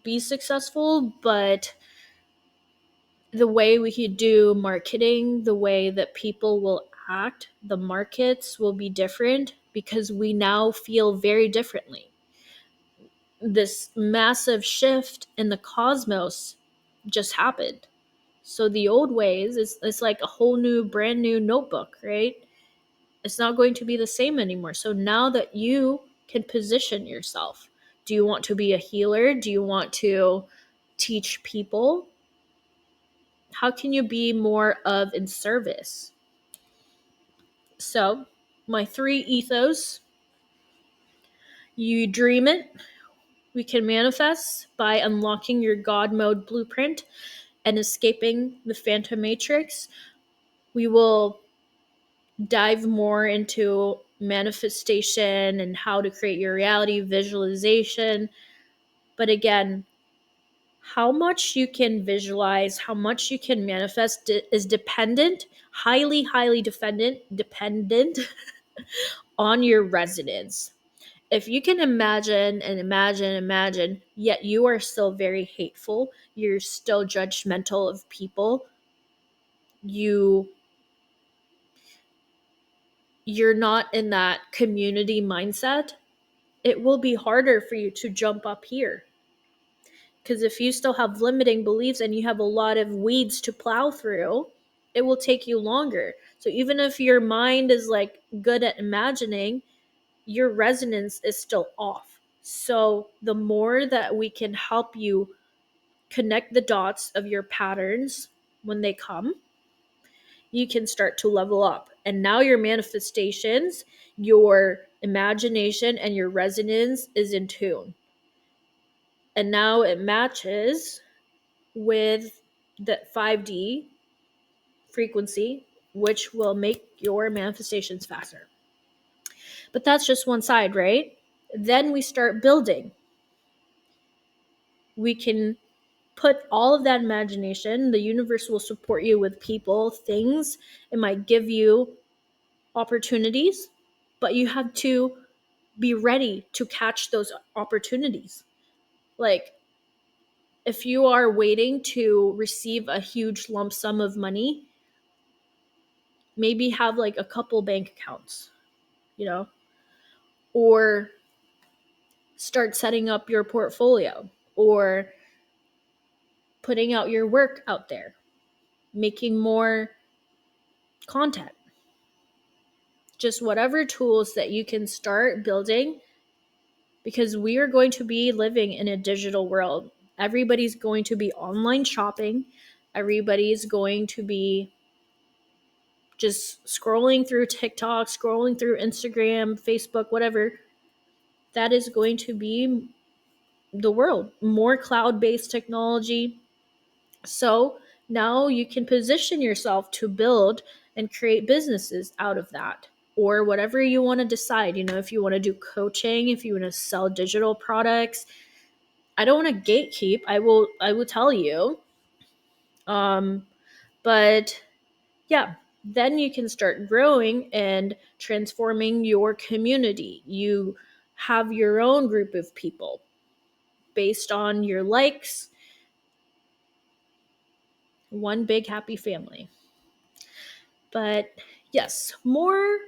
be successful, but the way we could do marketing, the way that people will act, the markets will be different, because we now feel very differently. This massive shift in the cosmos just happened. So the old ways, it's like a whole new, brand new notebook, right? It's not going to be the same anymore. So now that you can position yourself, do you want to be a healer? Do you want to teach people? How can you be more of in service? So, my 3 ethos: you dream it, we can manifest by unlocking your God mode blueprint and escaping the phantom matrix. We will dive more into manifestation and how to create your reality, visualization. But again, how much you can visualize, how much you can manifest is dependent, highly dependent on your resonance. If you can imagine and imagine, yet you are still very hateful, you're still judgmental of people, you're not in that community mindset, it will be harder for you to jump up here. Because if you still have limiting beliefs and you have a lot of weeds to plow through, it will take you longer. So even if your mind is like good at imagining, your resonance is still off. So the more that we can help you connect the dots of your patterns when they come, you can start to level up. And now your manifestations, your imagination, and your resonance is in tune. And now it matches with the 5D frequency, which will make your manifestations faster. But that's just one side, right? Then we start building. We can put all of that imagination. The universe will support you with people, things. It might give you opportunities, but you have to be ready to catch those opportunities. Like, if you are waiting to receive a huge lump sum of money, maybe have like a couple bank accounts, you know, or start setting up your portfolio, or putting out your work out there, making more content, just whatever tools that you can start building, because we are going to be living in a digital world. Everybody's going to be online shopping. Everybody's going to be just scrolling through TikTok, scrolling through Instagram, Facebook, whatever. That is going to be the world. More cloud-based technology. So now you can position yourself to build and create businesses out of that, or whatever you want to decide. You know, if you want to do coaching, if you want to sell digital products, I don't want to gatekeep. I will tell you. Um, but yeah, then you can start growing and transforming your community. You have your own group of people based on your likes, one big happy family. But yes, more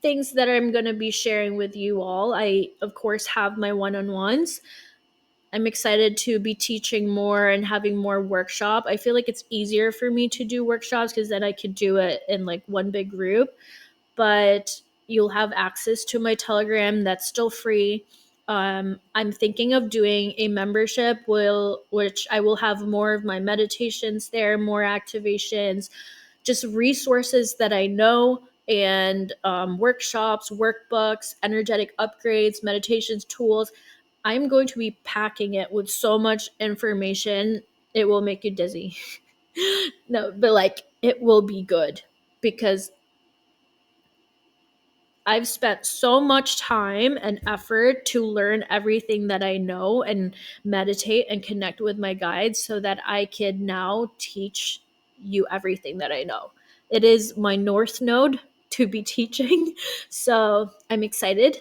things that I'm going to be sharing with you all. I, of course, have my one on ones. I'm excited to be teaching more and having more workshop. I feel like it's easier for me to do workshops because then I could do it in like one big group. But you'll have access to my Telegram that's still free. I'm thinking of doing a membership, which I will have more of my meditations there, more activations, just resources that I know, and workshops, workbooks, energetic upgrades, meditations, tools. I'm going to be packing it with so much information, it will make you dizzy. No, but like, it will be good because I've spent so much time and effort to learn everything that I know and meditate and connect with my guides so that I can now teach you everything that I know. It is my North Node to be teaching. So I'm excited.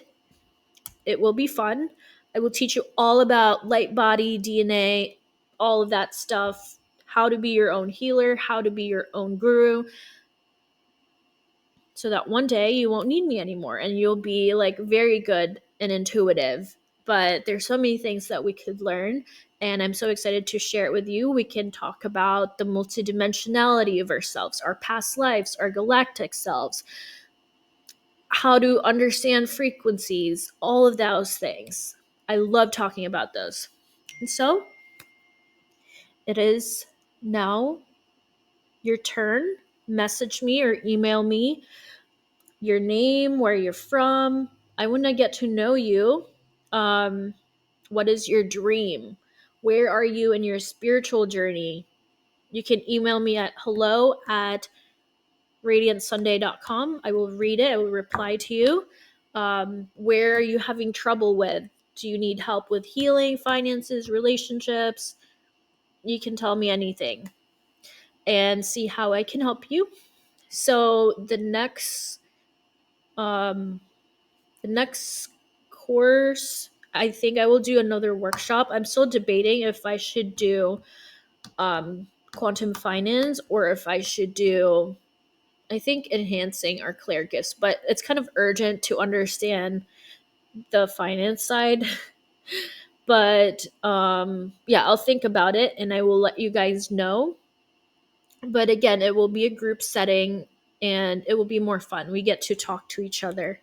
It will be fun. I will teach you all about light body, DNA, all of that stuff, how to be your own healer, how to be your own guru, so that one day you won't need me anymore and you'll be like very good and intuitive. But there's so many things that we could learn, and I'm so excited to share it with you. We can talk about the multidimensionality of ourselves, our past lives, our galactic selves, how to understand frequencies, all of those things. I love talking about those. And so it is now your turn. Message me or email me your name, where you're from. I want to get to know you. Um, what is your dream? Where are you in your spiritual journey? You can email me at hello@radiantsunday.com. I will read it. I will reply to you. Where are you having trouble with? Do you need help with healing, finances, relationships? You can tell me anything and see how I can help you. So um, the next course, I think I will do another workshop. I'm still debating if I should do quantum finance or if I should do, I think, enhancing our Claire gifts. But it's kind of urgent to understand the finance side. But yeah, I'll think about it and I will let you guys know. But again, it will be a group setting and it will be more fun. We get to talk to each other.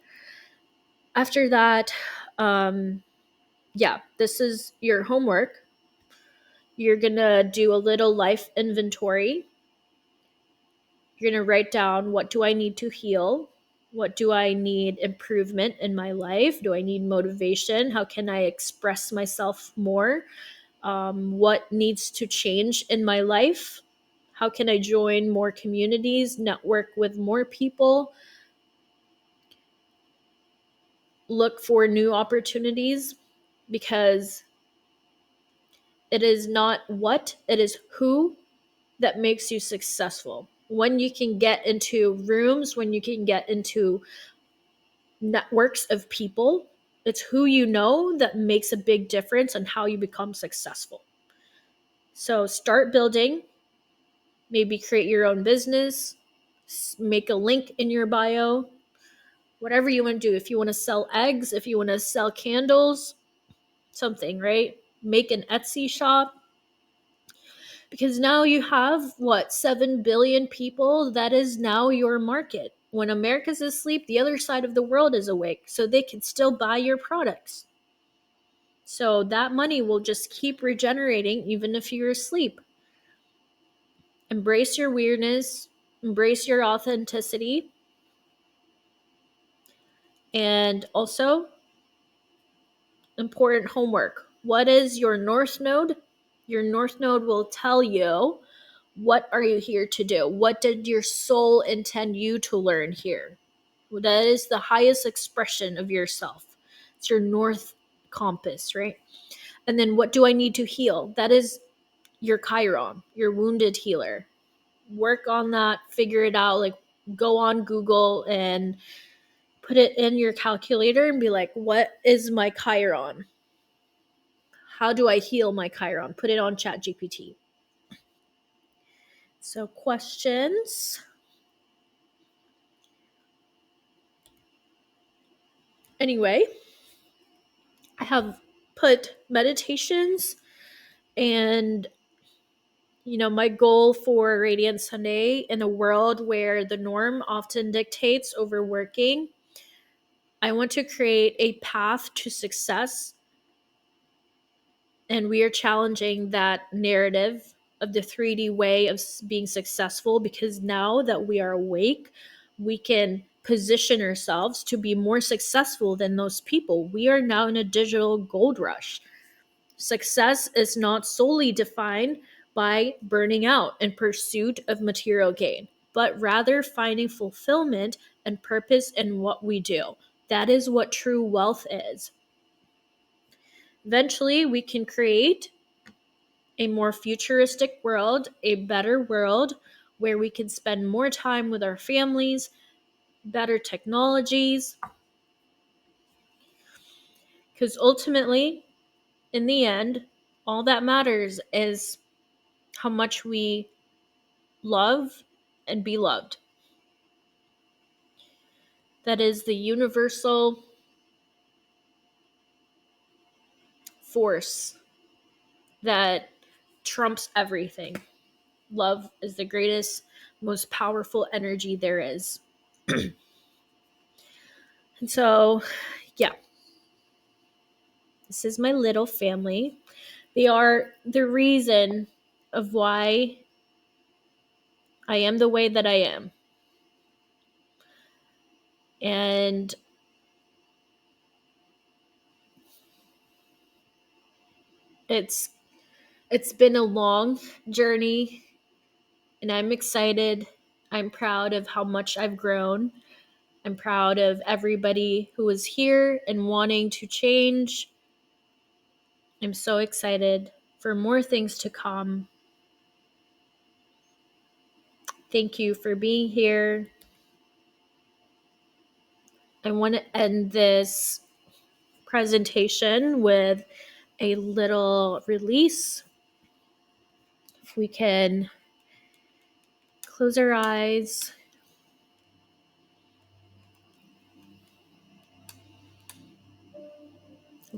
After that, um, yeah, this is your homework. You're gonna do a little life inventory. You're gonna write down, what do I need to heal? What do I need improvement in my life? Do I need motivation? How can I express myself more? What needs to change in my life? How can I join more communities, network with more people, look for new opportunities? Because it is not what, it is who that makes you successful. When you can get into rooms, when you can get into networks of people, it's who you know that makes a big difference on how you become successful. So start building, maybe create your own business, make a link in your bio, whatever you want to do. If you want to sell eggs, if you want to sell candles, something, right? Make an Etsy shop, because now you have what, 7 billion people. That is now your market. When America's asleep, the other side of the world is awake, so they can still buy your products. So that money will just keep regenerating even if you're asleep. Embrace your weirdness, embrace your authenticity, and also important homework. What is your north node? Your north node will tell you, what are you here to do? What did your soul intend you to learn here? That is the highest expression of yourself. It's your north compass, right? And then, what do I need to heal? That is your Chiron, your wounded healer. Work on that, figure it out. Like, go on Google and put it in your calculator and be like, what is my Chiron? How do I heal my Chiron? Put it on ChatGPT. So, questions. Anyway, I have put meditations and, my goal for Radiant Sunday, in a world where the norm often dictates overworking. I want to create a path to success, and we are challenging that narrative of the 3D way of being successful, because now that we are awake, we can position ourselves to be more successful than those people. We are now in a digital gold rush. Success is not solely defined by burning out in pursuit of material gain, but rather finding fulfillment and purpose in what we do. That is what true wealth is. Eventually, we can create a more futuristic world, a better world where we can spend more time with our families, better technologies. Because ultimately, in the end, all that matters is how much we love and be loved. That is the universal force that trumps everything. Love is the greatest, most powerful energy there is. And so, yeah, this is my little family. They are the reason of why I am the way that I am. And it's it's been a long journey, and I'm excited. I'm proud of how much I've grown. I'm proud of everybody who is here and wanting to change. I'm so excited for more things to come. Thank you for being here. I want to end this presentation with a little release. If we can close our eyes.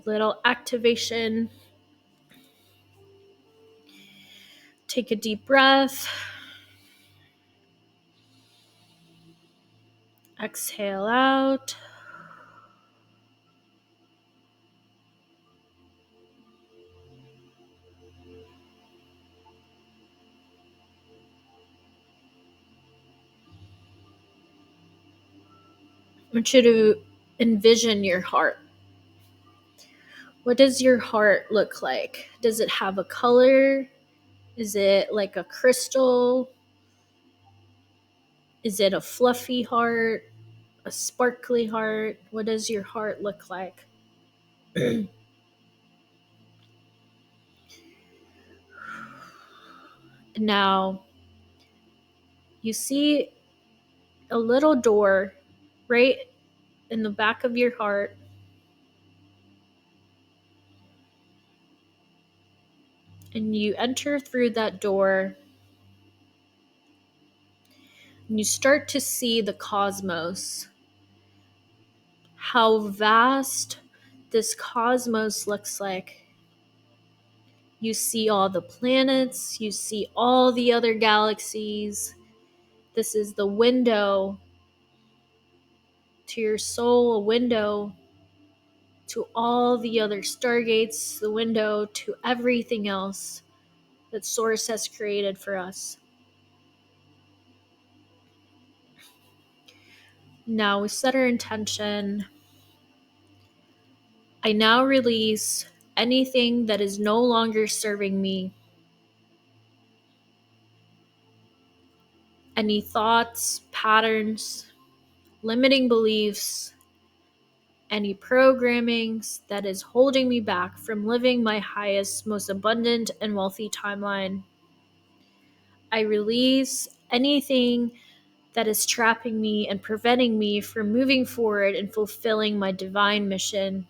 little activation. Take a deep breath. Exhale out. I want you to envision your heart. What does your heart look like? Does it have a color? Is it like a crystal? Is it a fluffy heart? A sparkly heart? What does your heart look like? Now, you see a little door right in the back of your heart. And you enter through that door and you start to see the cosmos. How vast this cosmos looks like. You see all the planets, you see all the other galaxies. This is the window to your soul, a window to all the other stargates, the window to everything else that Source has created for us. Now we set our intention. I now release anything that is no longer serving me. Any thoughts, patterns, limiting beliefs, any programmings that is holding me back from living my highest, most abundant, and wealthy timeline. I release anything that is trapping me and preventing me from moving forward and fulfilling my divine mission.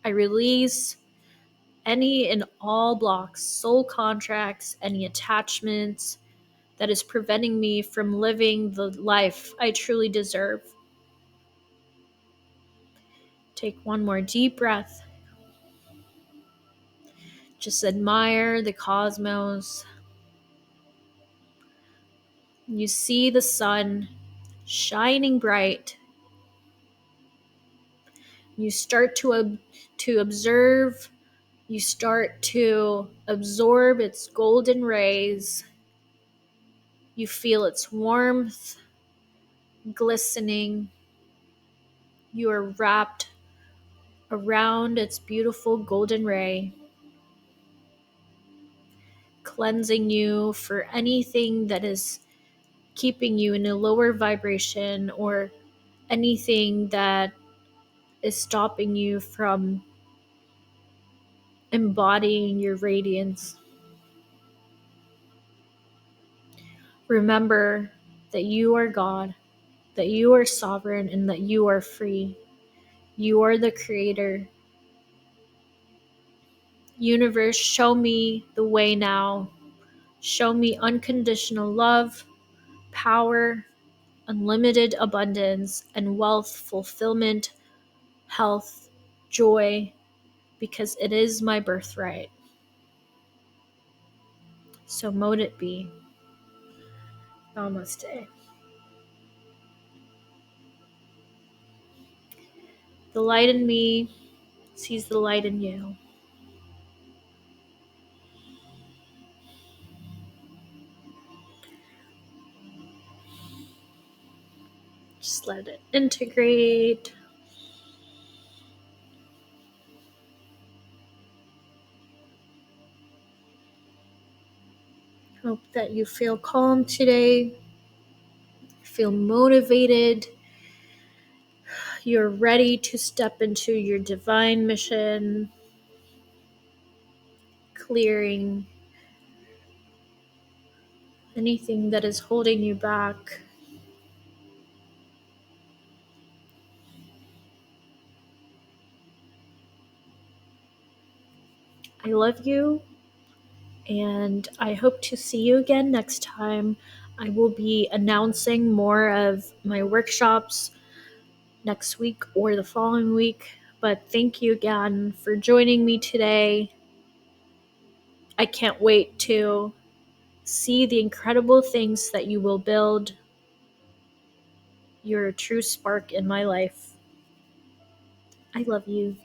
I release any and all blocks, soul contracts, any attachments that is preventing me from living the life I truly deserve. Take one more deep breath. Just admire the cosmos. You see the sun shining bright. You start to observe. You start to absorb its golden rays. You feel its warmth, glistening. You are wrapped around its beautiful golden ray, cleansing you for anything that is keeping you in a lower vibration or anything that is stopping you from embodying your radiance. Remember that you are God, that you are sovereign, and that you are free. You are the creator. Universe, show me the way now. Show me unconditional love, power, unlimited abundance, and wealth, fulfillment, health, joy, because it is my birthright. So mote it be. Namaste. The light in me sees the light in you. Just let it integrate. Hope that you feel calm today, feel motivated. You're ready to step into your divine mission, clearing anything that is holding you back. I love you, and I hope to see you again next time. I will be announcing more of my workshops next week or the following week, But thank you again for joining me today. I can't wait to see the incredible things that you will build. You're a true spark in my life. I love you.